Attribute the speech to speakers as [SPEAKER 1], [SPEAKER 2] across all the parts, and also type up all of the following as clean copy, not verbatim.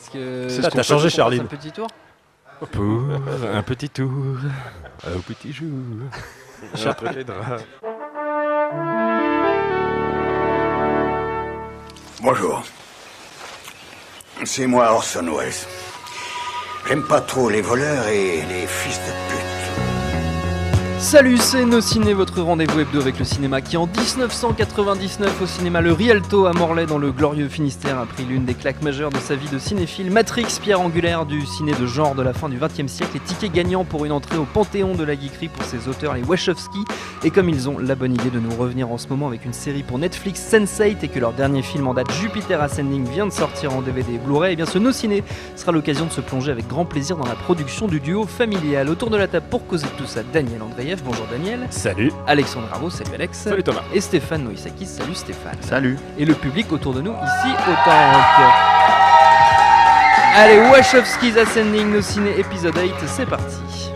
[SPEAKER 1] C'est ça, t'as changé, Charline.
[SPEAKER 2] Un petit tour.
[SPEAKER 3] Pour un petit tour, au petit jour, entre les draps.
[SPEAKER 4] Bonjour. C'est moi Orson Welles. J'aime pas trop les voleurs et les fils de pute.
[SPEAKER 2] Salut, c'est Nos Ciné, votre rendez-vous hebdo avec le cinéma qui en 1999 au cinéma Le Rialto à Morlaix dans le glorieux Finistère a pris l'une des claques majeures de sa vie de cinéphile. Matrix, pierre angulaire du ciné de genre de la fin du XXe siècle, et ticket gagnant pour une entrée au panthéon de la geekerie pour ses auteurs, les Wachowski. Et comme ils ont la bonne idée de nous revenir en ce moment avec une série pour Netflix, Sense8, et que leur dernier film en date, Jupiter Ascending, vient de sortir en DVD et Blu-ray, et bien ce Nos Ciné sera l'occasion de se plonger avec grand plaisir dans la production du duo familial. Autour de la table pour causer de tout ça, Daniel Andreev. Bonjour Daniel.
[SPEAKER 3] Salut.
[SPEAKER 2] Alexandre Arnaud, salut Alex.
[SPEAKER 3] Salut Thomas.
[SPEAKER 2] Et Stéphane Noïsakis, salut Stéphane.
[SPEAKER 1] Salut.
[SPEAKER 2] Et le public autour de nous ici au Tank. Allez, Wachowski's Ascending, Nos Ciné, épisode 8, c'est parti.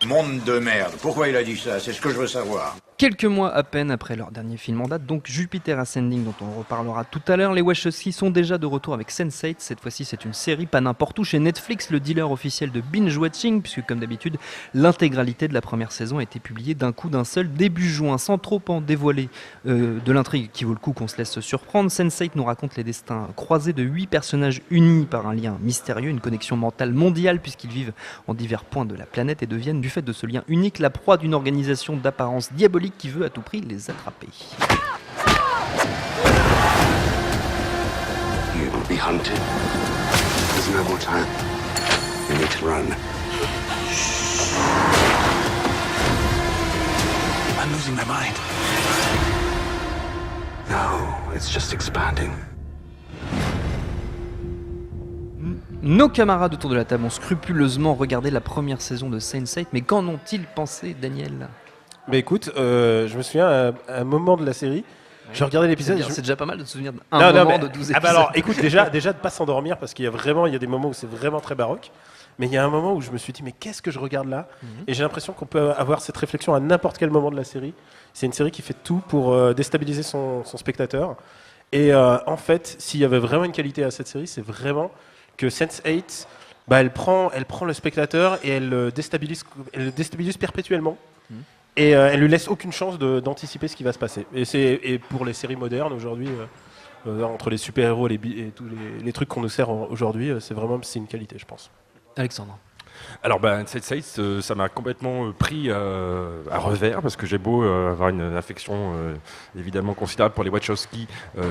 [SPEAKER 4] Monde de merde. Pourquoi il a dit ça? C'est ce que je veux savoir.
[SPEAKER 2] Quelques mois à peine après leur dernier film en date, donc Jupiter Ascending dont on reparlera tout à l'heure, les Wachowski sont déjà de retour avec Sense8. Cette fois-ci c'est une série pas n'importe où chez Netflix, le dealer officiel de binge-watching, puisque comme d'habitude l'intégralité de la première saison a été publiée d'un coup d'un seul début juin. Sans trop en dévoiler de l'intrigue qui vaut le coup qu'on se laisse surprendre, Sense8 nous raconte les destins croisés de 8 personnages unis par un lien mystérieux, une connexion mentale mondiale puisqu'ils vivent en divers points de la planète et deviennent du fait de ce lien unique la proie d'une organisation d'apparence diabolique qui veut à tout prix les attraper.
[SPEAKER 4] You will be hunted. There's no more time. You need to run. I'm losing my mind. No, it's just expanding.
[SPEAKER 2] Nos camarades autour de la table ont scrupuleusement regardé la première saison de Sense8, mais qu'en ont-ils pensé, Daniel ?
[SPEAKER 1] Mais écoute, je me souviens à un moment de la série, je regardais l'épisode.
[SPEAKER 2] C'est déjà pas mal de se souvenir d'un moment de 12 épisodes.
[SPEAKER 1] Ah bah alors, écoute, déjà de pas s'endormir parce qu'il y a des moments où c'est vraiment très baroque. Mais il y a un moment où je me suis dit, mais qu'est-ce que je regarde là ? Et j'ai l'impression qu'on peut avoir cette réflexion à n'importe quel moment de la série. C'est une série qui fait tout pour déstabiliser son spectateur. Et en fait, s'il y avait vraiment une qualité à cette série, c'est vraiment que Sense8, elle prend le spectateur et elle le déstabilise perpétuellement. Et elle lui laisse aucune chance d'anticiper ce qui va se passer. Et pour les séries modernes aujourd'hui, entre les super-héros et tous les trucs qu'on nous sert aujourd'hui, c'est une qualité, je pense.
[SPEAKER 2] Alexandre.
[SPEAKER 3] Alors Sense8, ça m'a complètement pris à revers parce que j'ai beau avoir une affection évidemment considérable pour les Wachowski,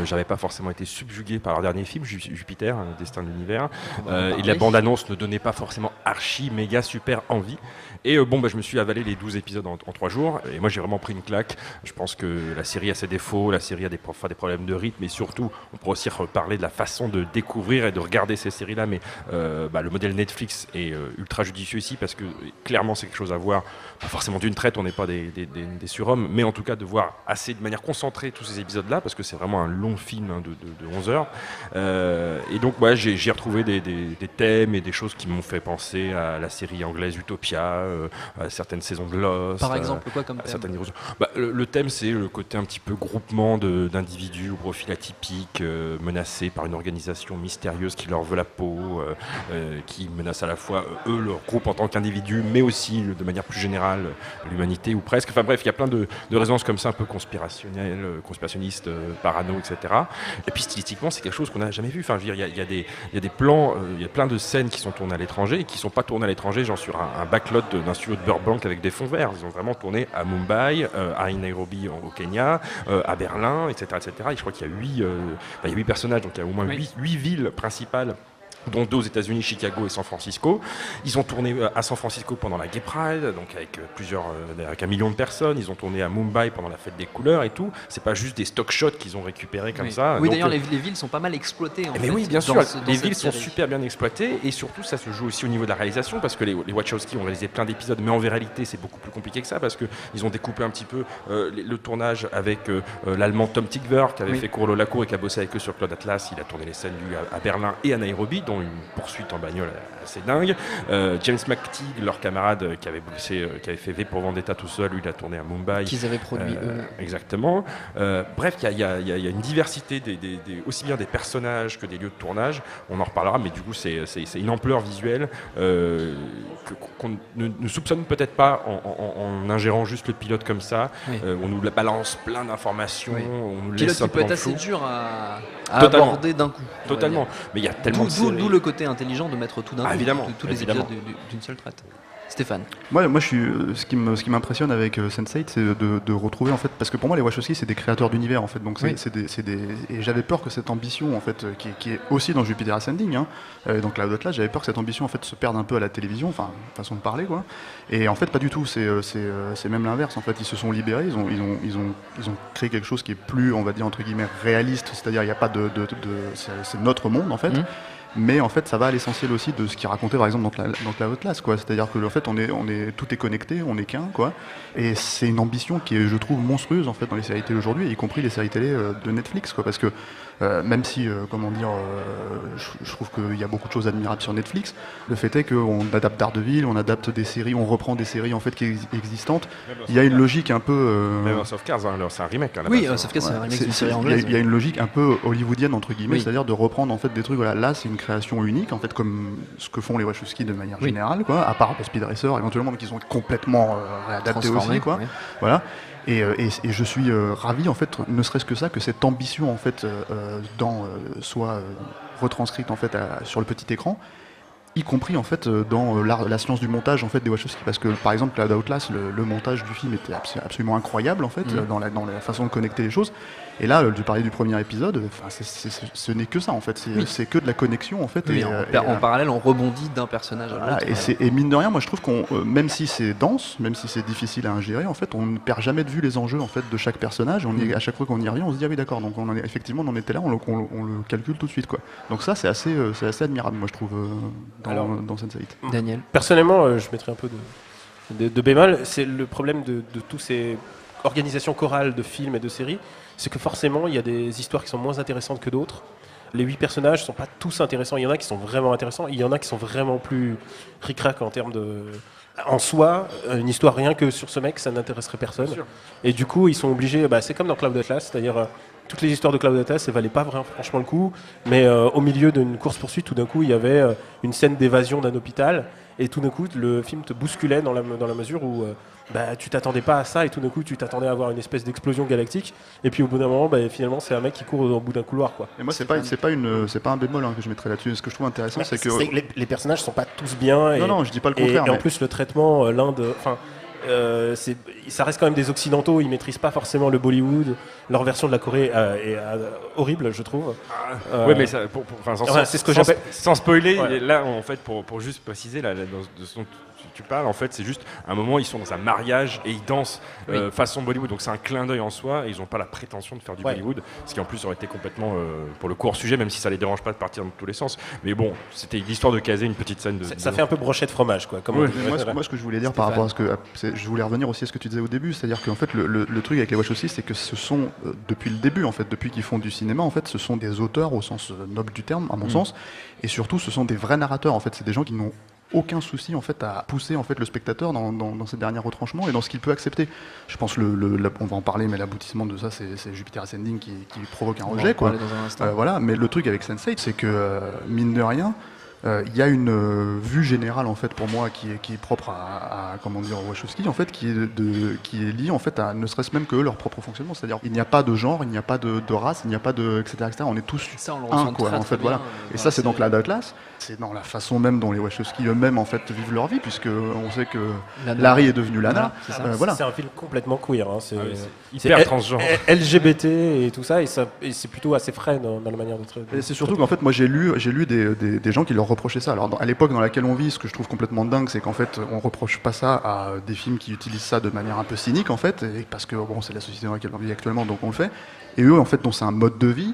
[SPEAKER 3] j'avais pas forcément été subjugué par leur dernier film Jupiter, Destin de l'univers, et la bande-annonce ne donnait pas forcément archi méga super envie. Et je me suis avalé les 12 épisodes en 3 jours et moi j'ai vraiment pris une claque. Je pense que la série a ses défauts, la série a des problèmes de rythme, et surtout on pourrait aussi reparler de la façon de découvrir et de regarder ces séries-là, mais le modèle Netflix est ultra judicieux ici parce que clairement c'est quelque chose à voir, pas forcément d'une traite, on n'est pas des surhommes, mais en tout cas de voir assez de manière concentrée tous ces épisodes-là parce que c'est vraiment un long film de 11 heures. Et donc j'ai retrouvé des thèmes et des choses qui m'ont fait penser à la série anglaise Utopia, à certaines saisons de Lost.
[SPEAKER 2] Par exemple, quoi comme thème ?
[SPEAKER 3] Le thème, c'est le côté un petit peu groupement d'individus au profil atypique, menacés par une organisation mystérieuse qui leur veut la peau, qui menace à la fois eux, leur groupe en tant qu'individus, mais aussi de manière plus générale l'humanité ou presque. Enfin bref, il y a plein de résonances comme ça, un peu conspirationnistes, parano, etc. Et puis stylistiquement, c'est quelque chose qu'on n'a jamais vu. Enfin, je veux dire, il y a des plans, il y a plein de scènes qui sont tournées à l'étranger et qui ne sont pas tournées à l'étranger, genre sur un backlot d'un studio de Burbank avec des fonds verts. Ils ont vraiment tourné à Mumbai, à Nairobi au Kenya, à Berlin, etc., etc. Et je crois qu'il y a 8 personnages, donc il y a au moins 8 villes principales, dont 2 aux États-Unis, Chicago et San Francisco. Ils ont tourné à San Francisco pendant la Gay Pride, donc avec avec 1 million de personnes. Ils ont tourné à Mumbai pendant la fête des couleurs et tout. C'est pas juste des stock shots qu'ils ont récupérés comme ça.
[SPEAKER 2] Oui,
[SPEAKER 3] donc,
[SPEAKER 2] d'ailleurs, les villes sont pas mal exploitées.
[SPEAKER 3] Mais oui, bien sûr, les villes sont super bien exploitées et surtout ça se joue aussi au niveau de la réalisation parce que les Wachowski ont réalisé plein d'épisodes, mais en réalité c'est beaucoup plus compliqué que ça parce qu'ils ont découpé un petit peu le tournage avec l'allemand Tom Tykwer qui avait fait Cours la cour et qui a bossé avec eux sur Claude Atlas. Il a tourné les scènes à Berlin et à Nairobi, dont une poursuite en bagnole assez dingue. James McTeague, leur camarade qui avait fait V pour Vendetta tout seul, lui il a tourné à Mumbai.
[SPEAKER 2] Qu'ils avaient produit eux.
[SPEAKER 3] Exactement. Bref, il y a une diversité aussi bien des personnages que des lieux de tournage. On en reparlera, mais du coup c'est une ampleur visuelle qu'on ne soupçonne peut-être pas en ingérant juste le pilote comme ça.
[SPEAKER 2] Oui.
[SPEAKER 3] On nous balance plein d'informations, on nous
[SPEAKER 2] Pilote
[SPEAKER 3] laisse
[SPEAKER 2] qui peut être
[SPEAKER 3] simplement
[SPEAKER 2] assez
[SPEAKER 3] flou.
[SPEAKER 2] dur à
[SPEAKER 3] Totalement.
[SPEAKER 2] aborder d'un coup. on va
[SPEAKER 3] Totalement.
[SPEAKER 2] dire.
[SPEAKER 3] Mais il y a tellement de séries.
[SPEAKER 2] D'où le côté intelligent de mettre tout d'un coup,
[SPEAKER 3] évidemment,
[SPEAKER 2] tous les
[SPEAKER 3] évidemment.
[SPEAKER 2] épisodes d'une seule traite. Stéphane.
[SPEAKER 5] Moi, ce qui m'impressionne avec Sense8, c'est de retrouver en fait, parce que pour moi les Wachowski c'est des créateurs d'univers en fait, donc
[SPEAKER 2] Oui.
[SPEAKER 5] et j'avais peur que cette ambition en fait, qui est aussi dans Jupiter Ascending, hein, donc Cloud Atlas, j'avais peur que cette ambition en fait se perde un peu à la télévision, enfin façon de parler quoi. Et en fait pas du tout, c'est même l'inverse en fait, ils se sont libérés, ils ont créé quelque chose qui est plus, on va dire entre guillemets réaliste, c'est-à-dire il n'y a pas c'est notre monde en fait. Mais en fait, ça va à l'essentiel aussi de ce qu'il racontait par exemple dans Cloud Atlas, quoi. C'est-à-dire que en fait, tout est connecté, on est qu'un, quoi. Et c'est une ambition qui est, je trouve, monstrueuse en fait dans les séries télé aujourd'hui, y compris les séries télé de Netflix, quoi. Parce que même si, je trouve qu'il y a beaucoup de choses admirables sur Netflix, le fait est qu'on adapte Daredevil, on adapte des séries, on reprend des séries en fait qui existantes. Il y a une logique un peu.
[SPEAKER 3] Même House of Cards, hein, c'est un remake. Hein,
[SPEAKER 2] Oui,
[SPEAKER 3] là-bas,
[SPEAKER 2] sauf que c'est un remake
[SPEAKER 5] C'est-
[SPEAKER 2] d'une série
[SPEAKER 5] c'est-
[SPEAKER 2] anglaise.
[SPEAKER 5] Il y a une logique un peu hollywoodienne entre guillemets,
[SPEAKER 2] Oui.
[SPEAKER 5] c'est-à-dire de reprendre en fait des trucs. Voilà, là c'est une création unique en fait, comme ce que font les Wachowski de manière
[SPEAKER 2] Oui.
[SPEAKER 5] générale, quoi. À part Speed Racer éventuellement, mais qu'ils ont complètement réadapté
[SPEAKER 2] Transformé,
[SPEAKER 5] aussi, quoi.
[SPEAKER 2] oui.
[SPEAKER 5] Voilà. Et je suis ravi en fait, ne serait-ce que ça, que cette ambition en fait soit retranscrite en fait sur le petit écran, y compris en fait dans la science du montage en fait des Wachowski, parce que par exemple Cloud Atlas, le montage du film était absolument incroyable en fait, dans la façon de connecter les choses. Et là, tu parlais du premier épisode, ce n'est que ça en fait, c'est que de la connexion en fait.
[SPEAKER 2] Oui,
[SPEAKER 5] Et,
[SPEAKER 2] en parallèle, on rebondit d'un personnage à
[SPEAKER 5] voilà,
[SPEAKER 2] l'autre.
[SPEAKER 5] et mine de rien, moi je trouve qu'on, même si c'est dense, même si c'est difficile à ingérer, en fait, on ne perd jamais de vue les enjeux en fait de chaque personnage. À chaque fois qu'on y revient, on se dit ah oui d'accord, donc effectivement on en était là, on le calcule tout de suite, quoi. Donc ça c'est assez admirable, moi je trouve dans Sense8.
[SPEAKER 2] Daniel.
[SPEAKER 1] Personnellement, je mettrais un peu de bémol. C'est le problème de tous ces organisations chorales de films et de séries, c'est que forcément, il y a des histoires qui sont moins intéressantes que d'autres. Les 8 personnages ne sont pas tous intéressants. Il y en a qui sont vraiment intéressants. Il y en a qui sont vraiment plus ric-rac en termes de... En soi, une histoire rien que sur ce mec, ça n'intéresserait personne. Et du coup, ils sont obligés... c'est comme dans Cloud Atlas, c'est-à-dire... toutes les histoires de Cloud Atlas, elles valaient pas vraiment, franchement le coup, mais au milieu d'une course-poursuite, tout d'un coup, il y avait une scène d'évasion d'un hôpital, et tout d'un coup, le film te bousculait dans la mesure où tu t'attendais pas à ça, et tout d'un coup, tu t'attendais à avoir une espèce d'explosion galactique, et puis au bout d'un moment, finalement, c'est un mec qui court au bout d'un couloir, quoi.
[SPEAKER 5] Et moi c'est pas un bémol que je mettrais là-dessus. Ce que je trouve intéressant, c'est que
[SPEAKER 1] les personnages sont pas tous bien, et,
[SPEAKER 5] non, je dis pas le contraire.
[SPEAKER 1] et en
[SPEAKER 5] mais-
[SPEAKER 1] plus, le traitement, ça reste quand même des occidentaux, ils maîtrisent pas forcément le Bollywood. Leur version de la Corée est horrible, je trouve.
[SPEAKER 3] Ouais, mais ça,
[SPEAKER 1] c'est ce que j'appelle.
[SPEAKER 3] sans spoiler,
[SPEAKER 1] Ouais.
[SPEAKER 3] là, en fait, pour juste préciser, là, de ce dont tu parles, en fait, c'est juste à un moment, ils sont dans un mariage et ils dansent façon Bollywood. Donc c'est un clin d'œil en soi et ils n'ont pas la prétention de faire du Bollywood, ce qui en plus aurait été complètement, pour le coup, hors sujet, même si ça les dérange pas de partir dans tous les sens. Mais bon, c'était l'histoire de caser une petite scène de.
[SPEAKER 1] Ça fait un peu brochet de fromage, quoi. Comme
[SPEAKER 5] Ouais,
[SPEAKER 1] on dit.
[SPEAKER 5] mais moi, ce que je voulais dire par rapport à je voulais revenir aussi à ce que tu disais au début, c'est-à-dire qu'en fait, le truc avec les Wachowski, c'est que ce sont, depuis le début, en fait, depuis qu'ils font du cinéma, en fait, ce sont des auteurs au sens noble du terme, à mon sens, et surtout, ce sont des vrais narrateurs, en fait, c'est des gens qui n'ont aucun souci en fait à pousser en fait le spectateur dans ses derniers retranchements et dans ce qu'il peut accepter. Je pense on va en parler, mais l'aboutissement de ça c'est Jupiter Ascending qui provoque un rejet, quoi.
[SPEAKER 2] Dans un instant.
[SPEAKER 5] Voilà, mais le truc avec Sense8, c'est que mine de rien, il y a une vue générale en fait pour moi qui est propre à comment dire aux Wachowski en fait qui est liée en fait à ne serait-ce même que leur propre fonctionnement, c'est-à-dire il n'y a pas de genre, il n'y a pas de race, il n'y a pas de etc., on est tous
[SPEAKER 2] Ça, on le ressent
[SPEAKER 5] quoi
[SPEAKER 2] très,
[SPEAKER 5] en
[SPEAKER 2] très
[SPEAKER 5] fait,
[SPEAKER 2] bien,
[SPEAKER 5] voilà. Et ça c'est donc la Atlas, c'est dans la façon même dont les Wachowski eux-mêmes en fait vivent leur vie, puisque on sait que
[SPEAKER 2] Lana.
[SPEAKER 5] Larry est devenu Lana.
[SPEAKER 2] Voilà, c'est ça.
[SPEAKER 5] Voilà.
[SPEAKER 1] C'est un film complètement queer. Hein. C'est
[SPEAKER 3] hyper transgenre.
[SPEAKER 1] LGBT et tout ça, et c'est plutôt assez frais dans la manière d'être.
[SPEAKER 5] Et c'est surtout qu'en fait, moi j'ai lu des gens qui leur reprochaient ça. Alors à l'époque dans laquelle on vit, ce que je trouve complètement dingue, c'est qu'en fait on reproche pas ça à des films qui utilisent ça de manière un peu cynique en fait, et parce que bon c'est la société dans laquelle on vit actuellement, donc on le fait. Et eux en fait, donc c'est un mode de vie.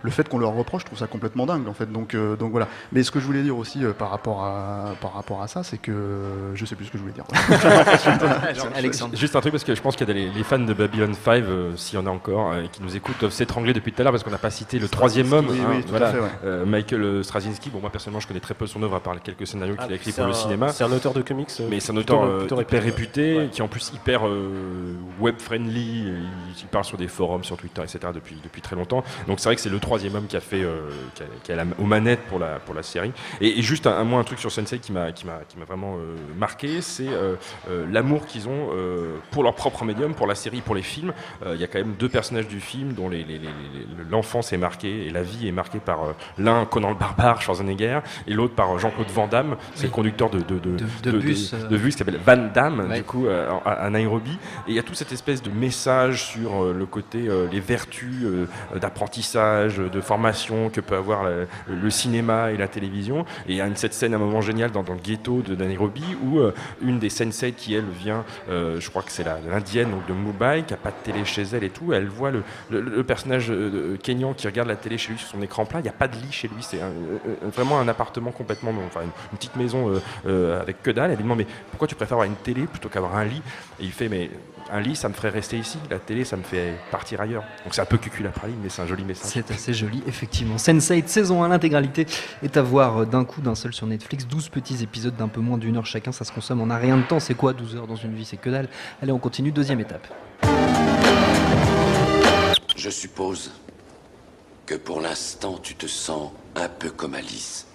[SPEAKER 5] Le fait qu'on leur reproche, je trouve ça complètement dingue en fait. Donc voilà. Mais ce que je voulais dire aussi par rapport à ça, c'est que je sais plus ce que je voulais dire.
[SPEAKER 2] Alexandre.
[SPEAKER 3] Juste un truc, parce que je pense qu'il y a les fans de Babylon 5, s'il y en a encore, qui nous écoutent, doivent s'étrangler depuis tout à l'heure parce qu'on n'a pas cité le troisième homme.
[SPEAKER 5] Oui, tout à fait, ouais.
[SPEAKER 3] Michael Straczynski. Bon, moi personnellement, je connais très peu son œuvre à part quelques scénarios qu'il a écrits pour le cinéma.
[SPEAKER 1] C'est un auteur de comics.
[SPEAKER 3] Mais c'est un auteur
[SPEAKER 1] plutôt
[SPEAKER 3] hyper réputé,
[SPEAKER 1] ouais.
[SPEAKER 3] qui est en plus hyper web-friendly. Il parle sur des forums, sur Twitter, etc. depuis très longtemps. Donc c'est vrai que c'est le troisième homme qui a fait, qui a aux manettes pour la série. Et juste un truc sur Sense8 qui m'a vraiment marqué, c'est l'amour qu'ils ont pour leur propre médium, pour la série, pour les films. Il y a quand même deux personnages du film dont l'enfance est marquée et la vie est marquée par l'un Conan le Barbare, Schwarzenegger, et l'autre par Jean-Claude Van Damme. C'est le conducteur de bus qui s'appelle Van Damme, du coup, à Nairobi. Et il y a toute cette espèce de message sur le côté, les vertus d'apprentissage, de formation que peut avoir le cinéma et la télévision. Et il y a cette scène, un moment génial dans le ghetto de Nairobi où une des sensei qui, elle, vient, je crois que c'est l'indienne donc de Mumbai, qui n'a pas de télé chez elle et tout, elle voit le personnage kényan qui regarde la télé chez lui sur son écran plat. Il n'y a pas de lit chez lui, c'est vraiment un appartement complètement, enfin une petite maison avec que dalle. Elle lui demande mais pourquoi tu préfères avoir une télé plutôt qu'avoir un lit? Et il fait mais un lit ça me ferait rester ici, la télé ça me fait partir ailleurs. Donc c'est un peu cuculapraline mais c'est un joli message.
[SPEAKER 2] C'est assez joli, effectivement. Sense8, saison 1, l'intégralité est à voir d'un coup, d'un seul sur Netflix. 12 petits épisodes d'un peu moins d'une heure chacun, ça se consomme en un rien de temps. C'est quoi 12 heures dans une vie? C'est que dalle. Allez, on continue, deuxième étape.
[SPEAKER 6] Je suppose que pour l'instant tu te sens un peu comme Alice,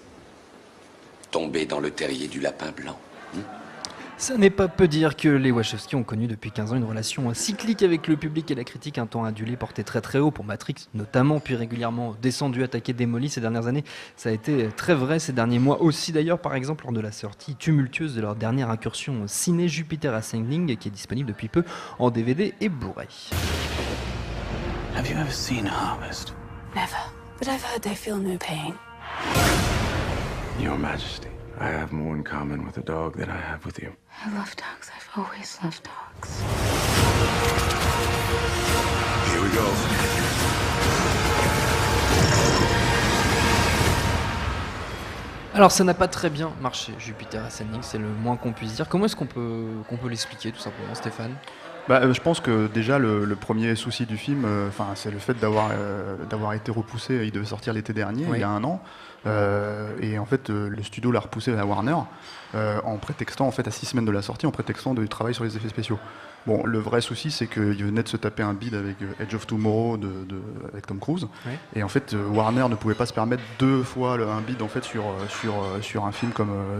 [SPEAKER 6] tombée dans le terrier du lapin blanc.
[SPEAKER 2] Ça n'est pas peu dire que les Wachowski ont connu depuis 15 ans une relation cyclique avec le public et la critique, un temps adulé, porté très très haut pour Matrix notamment, puis régulièrement descendu, attaqué, démoli ces dernières années. Ça a été très vrai ces derniers mois aussi d'ailleurs, par exemple lors de la sortie tumultueuse de leur dernière incursion ciné Jupiter Ascending, qui est disponible depuis peu en DVD et Blu-ray.
[SPEAKER 7] Have you ever seen a harvest?
[SPEAKER 8] Never, but I've heard they feel no pain.
[SPEAKER 7] Your Majesty, I have more in common with a dog than I have with you.
[SPEAKER 8] I love dogs. I've always loved dogs.
[SPEAKER 6] Here we go.
[SPEAKER 2] Alors ça n'a pas très bien marché, Jupiter Ascending, c'est le moins qu'on puisse dire. Comment est-ce qu'on peut l'expliquer tout simplement, Stéphane?
[SPEAKER 5] Je pense que déjà le premier souci du film, c'est le fait d'avoir été repoussé. Il devait sortir l'été dernier, il y a un an, et en fait le studio l'a repoussé à Warner en prétextant, en fait, à 6 semaines de la sortie, en prétextant du travail sur les effets spéciaux. Bon, le vrai souci, c'est qu'il venait de se taper un bid avec Edge of Tomorrow avec Tom Cruise, et en fait Warner ne pouvait pas se permettre 2 fois un bid en fait sur un film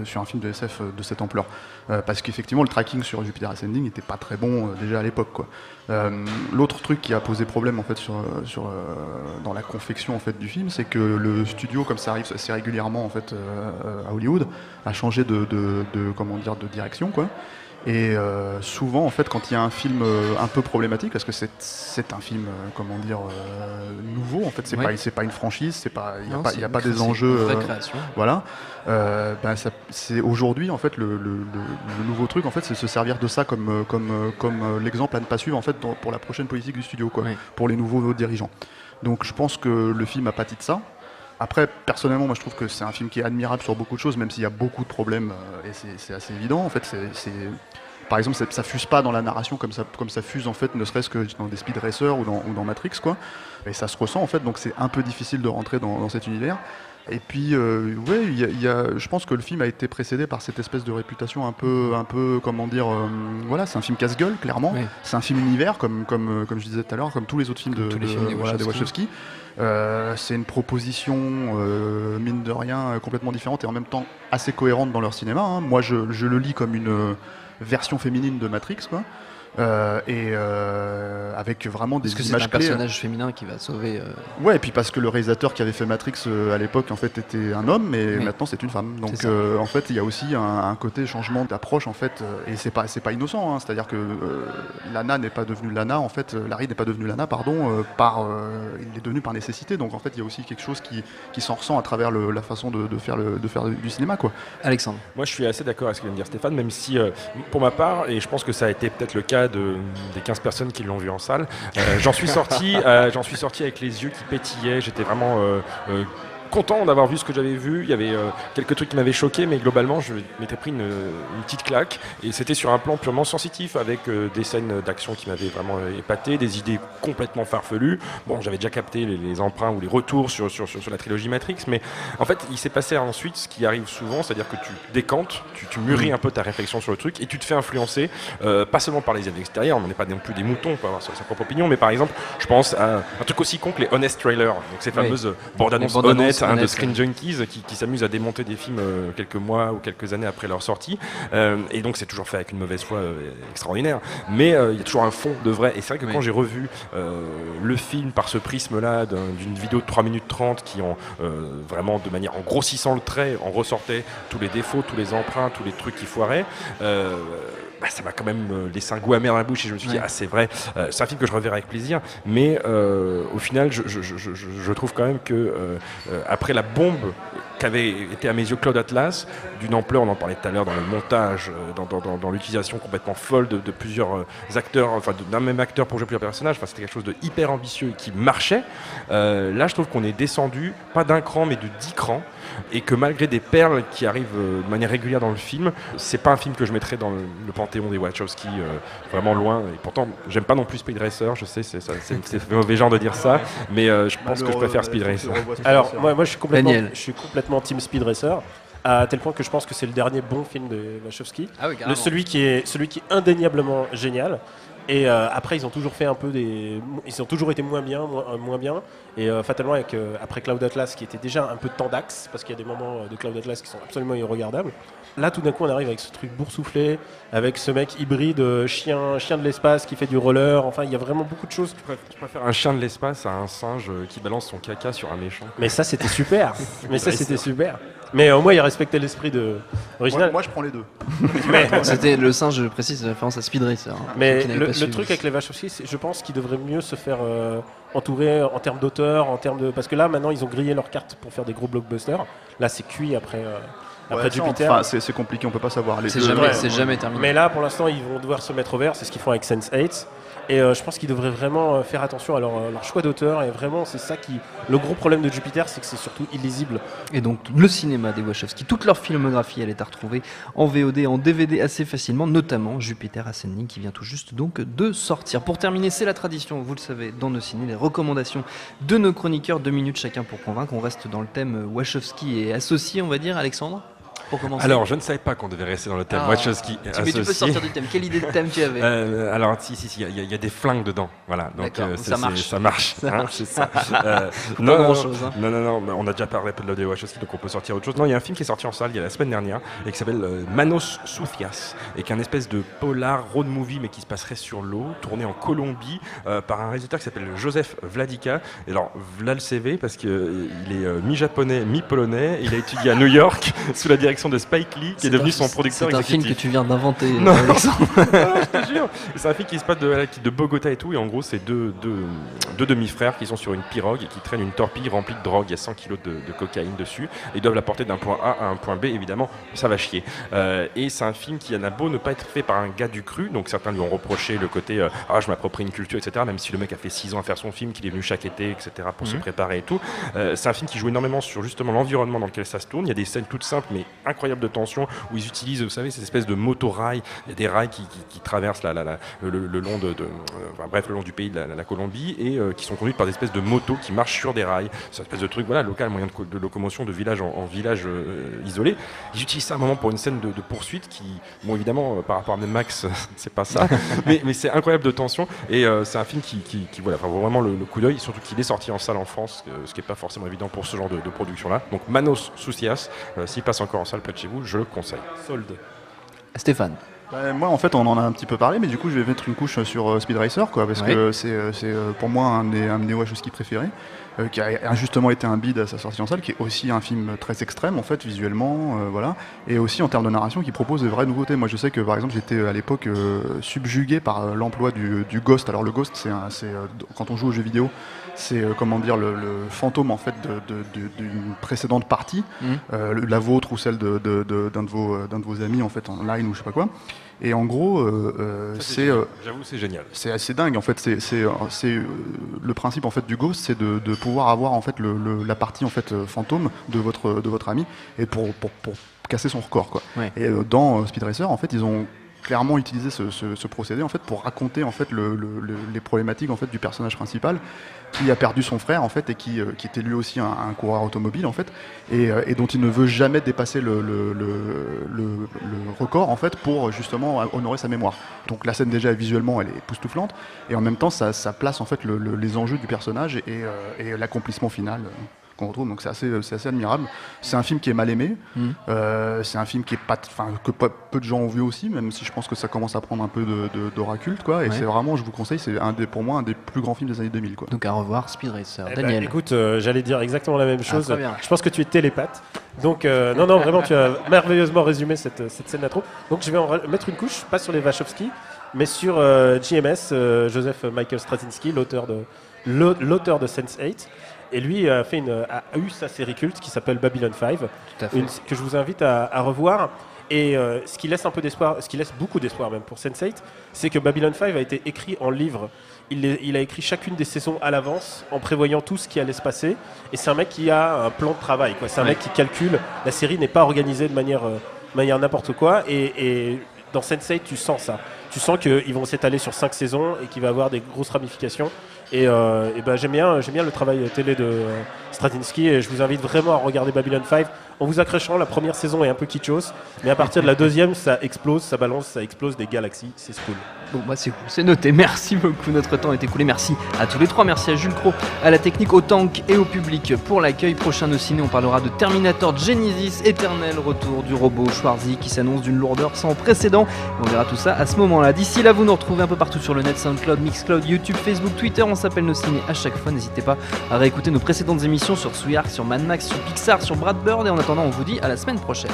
[SPEAKER 5] sur un film de SF de cette ampleur, parce qu'effectivement le tracking sur Jupiter Ascending n'était pas très bon déjà à l'époque, quoi. L'autre truc qui a posé problème en fait dans la confection en fait du film, c'est que le studio, comme ça arrive assez régulièrement en fait à Hollywood, a changé de direction, quoi. Et souvent, en fait, quand il y a un film un peu problématique, parce que c'est un film, nouveau, en fait, c'est pas une franchise, il n'y a pas des enjeux.
[SPEAKER 2] Une vraie création.
[SPEAKER 5] Voilà. C'est aujourd'hui, en fait, le nouveau truc, en fait, c'est se servir de ça comme l'exemple à ne pas suivre, en fait, pour la prochaine politique du studio, quoi, pour les nouveaux dirigeants. Donc, je pense que le film a pâti de ça. Après, personnellement, moi je trouve que c'est un film qui est admirable sur beaucoup de choses, même s'il y a beaucoup de problèmes, et c'est assez évident. En fait, par exemple, ça fuse pas dans la narration comme ça fuse, en fait, ne serait-ce que dans des Speed Racers ou dans Matrix, quoi. Et ça se ressent, en fait, donc c'est un peu difficile de rentrer dans cet univers. Et puis, je pense que le film a été précédé par cette espèce de réputation un peu, c'est un film casse-gueule, clairement. Oui. C'est un film univers, comme je disais tout à l'heure, comme tous les autres films des Wachowski. C'est une proposition, mine de rien, complètement différente et en même temps assez cohérente dans leur cinéma, hein. Moi, je le lis comme une version féminine de Matrix, quoi. Avec vraiment des images clés. Parce que c'est un
[SPEAKER 2] personnage féminin qui va sauver.
[SPEAKER 5] Ouais, et puis parce que le réalisateur qui avait fait Matrix à l'époque, en fait, était un homme, mais maintenant c'est une femme. Donc en fait, il y a aussi un côté changement d'approche, en fait, et c'est pas innocent, hein. C'est-à-dire que Lana n'est pas devenue Lana, en fait, Larry n'est pas devenu Lana, pardon, il est devenu par nécessité. Donc en fait, il y a aussi quelque chose qui s'en ressent à travers la façon de faire du cinéma, quoi.
[SPEAKER 2] Alexandre.
[SPEAKER 3] Moi, je suis assez d'accord avec ce que vient de dire Stéphane, même si, pour ma part, et je pense que ça a été peut-être le cas au-delà des 15 personnes qui l'ont vu en salle. J'en suis sorti avec les yeux qui pétillaient. J'étais vraiment content d'avoir vu ce que j'avais vu. Il y avait quelques trucs qui m'avaient choqué, mais globalement, je m'étais pris une petite claque. Et c'était sur un plan purement sensitif, avec des scènes d'action qui m'avaient vraiment épaté, des idées complètement farfelues. Bon, j'avais déjà capté les emprunts ou les retours sur la trilogie Matrix, mais en fait, il s'est passé ensuite ce qui arrive souvent, c'est-à-dire que tu décantes, tu mûris un peu ta réflexion sur le truc, et tu te fais influencer, pas seulement par les aides extérieures, on n'est pas non plus des moutons, on peut avoir sa propre opinion, mais par exemple, je pense à un truc aussi con que les honest trailers, donc ces fameuses bandes-annonces honnêtes, de Screen Junkies qui s'amusent à démonter des films quelques mois ou quelques années après leur sortie, et donc c'est toujours fait avec une mauvaise foi extraordinaire, mais il y a toujours un fond de vrai, et c'est vrai que quand j'ai revu le film par ce prisme-là d'une vidéo de 3 minutes 30 qui vraiment de manière, en grossissant le trait, en ressortait tous les défauts, tous les emprunts, tous les trucs qui foiraient, ça m'a quand même laissé un goût amer dans la bouche, et je me suis dit c'est vrai, c'est un film que je reverrai avec plaisir, mais au final je trouve quand même que après la bombe qu'avait été à mes yeux Cloud Atlas, d'une ampleur, on en parlait tout à l'heure, dans le montage, dans l'utilisation complètement folle de plusieurs acteurs, enfin d'un même acteur pour jouer plusieurs personnages, enfin, c'était quelque chose de hyper ambitieux et qui marchait. Là je trouve qu'on est descendu, pas d'un cran mais de 10 crans, et que malgré des perles qui arrivent de manière régulière dans le film, c'est pas un film que je mettrais dans le panthéon des Wachowski, vraiment loin, et pourtant j'aime pas non plus Speed Racer, je sais c'est mauvais genre de dire ça, mais je pense que je préfère Speed Racer.
[SPEAKER 1] Alors moi je suis complètement team Speed Racer, à tel point que je pense que c'est le dernier bon film de Wachowski, celui qui est indéniablement génial. Et après ils ont toujours fait ils ont toujours été moins bien, et fatalement après Cloud Atlas qui était déjà un peu de temps d'axe, parce qu'il y a des moments de Cloud Atlas qui sont absolument irregardables. Là tout d'un coup on arrive avec ce truc boursouflé, avec ce mec hybride chien de l'espace qui fait du roller, enfin il y a vraiment beaucoup de choses.
[SPEAKER 3] Je préfère un chien de l'espace à un singe qui balance son caca sur un méchant.
[SPEAKER 1] Mais ça c'était super. Mais au moins il respectait l'esprit original.
[SPEAKER 5] Moi je prends les deux.
[SPEAKER 2] C'était le singe, je précise, référence à Speed Racer.
[SPEAKER 1] Mais le truc avec les Wachowski, je pense qu'ils devraient mieux se faire entourer en termes d'auteur, parce que là maintenant ils ont grillé leurs cartes pour faire des gros blockbusters. Là c'est cuit après Jupiter.
[SPEAKER 5] C'est compliqué, on peut pas savoir.
[SPEAKER 2] C'est jamais terminé.
[SPEAKER 1] Mais là pour l'instant ils vont devoir se mettre au vert, c'est ce qu'ils font avec Sense8. Et je pense qu'ils devraient vraiment faire attention à leur choix d'auteur, et vraiment c'est ça le gros problème de Jupiter, c'est que c'est surtout illisible.
[SPEAKER 2] Et donc le cinéma des Wachowski, toute leur filmographie, elle est à retrouver en VOD, en DVD assez facilement, notamment Jupiter Ascending qui vient tout juste donc de sortir. Pour terminer, c'est la tradition, vous le savez, dans nos ciné, les recommandations de nos chroniqueurs, 2 minutes chacun pour convaincre. On reste dans le thème Wachowski et associé, on va dire, Alexandre.
[SPEAKER 3] Alors, je ne savais pas qu'on devait rester dans le thème Wachowski associé.
[SPEAKER 2] Mais tu peux sortir du thème. Quelle idée de thème tu avais?
[SPEAKER 3] Alors, il y a des flingues dedans. Voilà. Donc,
[SPEAKER 2] ça marche.
[SPEAKER 3] Ça marche. C'est ça.
[SPEAKER 2] Non, grand-chose.
[SPEAKER 3] Non, on a déjà parlé un peu de Wachowski, donc on peut sortir autre chose. Non, il y a un film qui est sorti en salle il y a la semaine dernière et qui s'appelle Manos Soufias, et qui est un espèce de polar road movie, mais qui se passerait sur l'eau, tourné en Colombie par un réalisateur qui s'appelle Joseph Wladica. Et alors, voilà le CV, parce qu'il est mi-japonais, mi-polonais. Il a étudié à New York sous la direction de Spike Lee, qui est devenu son producteur exécutif.
[SPEAKER 2] C'est un film que tu viens d'inventer,
[SPEAKER 3] Alexandre. Je te jure. C'est un film qui se passe de Bogota et tout, et en gros c'est deux demi-frères qui sont sur une pirogue et qui traînent une torpille remplie de drogue. Il y a 100 kilos de cocaïne dessus, et ils doivent la porter d'un point A à un point B. Évidemment, ça va chier. Et c'est un film qui a beau ne pas être fait par un gars du cru, donc certains lui ont reproché le côté je m'approprie une culture, etc. Même si le mec a fait 6 ans à faire son film, qu'il est venu chaque été, etc. pour se préparer et tout. C'est un film qui joue énormément sur justement l'environnement dans lequel ça se tourne. Il y a des scènes toutes simples mais incroyables de tension, où ils utilisent, vous savez, ces espèces de motorails. Il y a des rails qui traversent le long le long du pays de la Colombie, et qui sont conduits par des espèces de motos qui marchent sur des rails. C'est une espèce de truc, local, moyen de locomotion de village en village isolé. Ils utilisent ça à un moment pour une scène de poursuite qui, bon évidemment, par rapport à Mad Max, c'est pas ça, mais c'est incroyable de tension, et c'est un film qui vaut vraiment le coup d'œil, surtout qu'il est sorti en salle en France, ce qui n'est pas forcément évident pour ce genre de production-là. Donc Manos Soucias, s'il passe encore en salle près de chez vous, je le conseille.
[SPEAKER 1] Sold.
[SPEAKER 2] Stéphane.
[SPEAKER 5] Moi en fait on en a un petit peu parlé, mais du coup je vais mettre une couche sur Speed Racer, parce que c'est pour moi un des Wachowski préférés, qui a injustement été un bide à sa sortie en salle, qui est aussi un film très extrême en fait visuellement, et aussi en termes de narration qui propose de vraies nouveautés. Moi je sais que par exemple j'étais à l'époque subjugué par l'emploi du Ghost. Alors le Ghost c'est quand on joue aux jeux vidéo, c'est le fantôme en fait d'une précédente partie, la vôtre ou celle d'un de vos amis en fait en line ou je sais pas quoi. Et en gros,
[SPEAKER 3] j'avoue, c'est génial.
[SPEAKER 5] C'est assez dingue en fait. C'est le principe en fait du Ghost, c'est de pouvoir avoir en fait la partie en fait fantôme de votre ami et pour casser son record quoi.
[SPEAKER 2] Ouais.
[SPEAKER 5] Et dans Speed Racer en fait ils ont clairement utilisé ce procédé en fait pour raconter en fait les problématiques en fait du personnage principal qui a perdu son frère en fait et qui était lui aussi un coureur automobile en fait et dont il ne veut jamais dépasser le record en fait pour justement honorer sa mémoire. Donc la scène déjà visuellement elle est époustouflante et en même temps ça place en fait les enjeux du personnage et l'accomplissement final qu'on retrouve, donc c'est assez admirable. C'est un film qui est mal aimé, c'est un film qui est que peu de gens ont vu aussi, même si je pense que ça commence à prendre un peu d'aura culte, quoi. Et c'est vraiment, je vous conseille, c'est pour moi un des plus grands films des années 2000, quoi.
[SPEAKER 2] Donc à revoir, Speed Racer.
[SPEAKER 1] Eh
[SPEAKER 2] Daniel.
[SPEAKER 1] Écoute, j'allais dire exactement la même chose.
[SPEAKER 2] très bien.
[SPEAKER 1] Je pense que tu es télépathe. Donc non, vraiment, tu as merveilleusement résumé cette scène d'intro. Donc je vais en mettre une couche, pas sur les Wachowski, mais sur JMS, Joseph Michael Straczynski, l'auteur de Sense8. Et lui a eu sa série culte qui s'appelle Babylon 5, que je vous invite à revoir. Et ce qui laisse un peu d'espoir, ce qui laisse beaucoup d'espoir même pour Sense8, c'est que Babylon 5 a été écrit en livre. Il a écrit chacune des saisons à l'avance en prévoyant tout ce qui allait se passer. Et c'est un mec qui a un plan de travail, quoi. C'est un mec qui calcule. La série n'est pas organisée de manière n'importe quoi. Et dans Sense8, tu sens ça. Tu sens qu'ils vont s'étaler sur 5 saisons et qu'il va avoir des grosses ramifications. Et j'aime bien le travail télé de Straczynski et je vous invite vraiment à regarder Babylon 5 en vous accrochant. La première saison est un peu kitschos, mais à partir de la deuxième, ça explose, ça balance, ça explose des galaxies, c'est cool.
[SPEAKER 2] Bon bah c'est cool, c'est noté, merci beaucoup, notre temps est écoulé, merci à tous les trois, merci à Jules Cros, à la technique, au tank et au public pour l'accueil. Prochain au ciné, on parlera de Terminator Genesis, éternel retour du robot Schwarzy qui s'annonce d'une lourdeur sans précédent. On verra tout ça à ce moment-là. D'ici là, vous nous retrouvez un peu partout sur le net, SoundCloud, Mixcloud, YouTube, Facebook, Twitter, on s'appelle Nos Ciné à chaque fois. N'hésitez pas à réécouter nos précédentes émissions sur Sweark, sur Mad Max, sur Pixar, sur Brad Bird et en attendant, on vous dit à la semaine prochaine.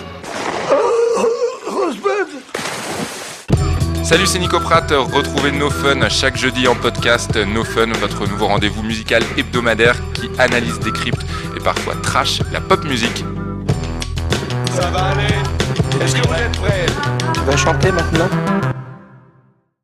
[SPEAKER 9] Salut, c'est Nico Pratt, retrouvez No Fun chaque jeudi en podcast. No Fun, votre nouveau rendez-vous musical hebdomadaire qui analyse, décrypte et parfois trash la pop musique.
[SPEAKER 10] Ça va aller. Est-ce que vous êtes prêts?
[SPEAKER 11] Tu vas chanter maintenant?